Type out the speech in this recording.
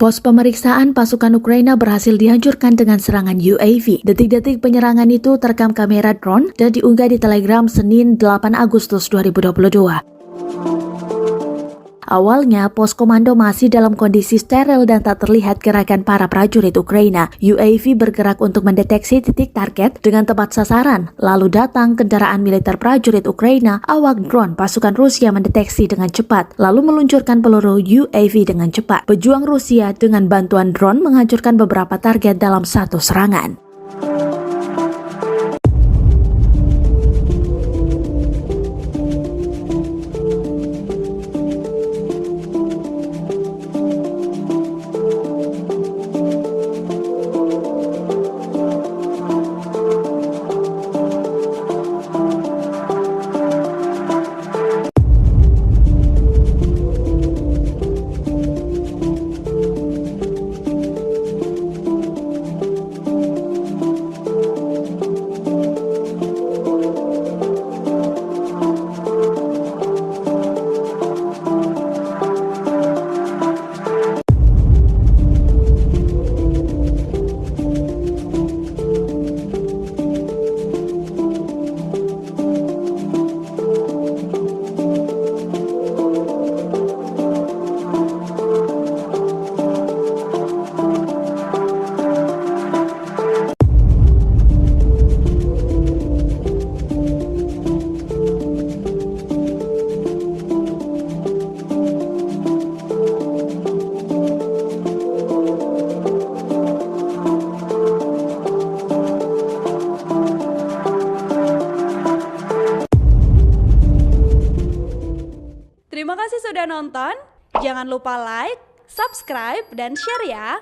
Pos pemeriksaan pasukan Ukraina berhasil dihancurkan dengan serangan UAV. Detik-detik penyerangan itu terekam kamera drone dan diunggah di Telegram Senin 8 Agustus 2022. Awalnya, pos komando masih dalam kondisi steril dan tak terlihat gerakan para prajurit Ukraina. UAV bergerak untuk mendeteksi titik target dengan tepat sasaran. Lalu datang kendaraan militer prajurit Ukraina, awak drone pasukan Rusia mendeteksi dengan cepat, lalu meluncurkan peluru UAV dengan cepat. Pejuang Rusia dengan bantuan drone menghancurkan beberapa target dalam satu serangan. Terima kasih sudah nonton. Jangan lupa like, subscribe, dan share ya.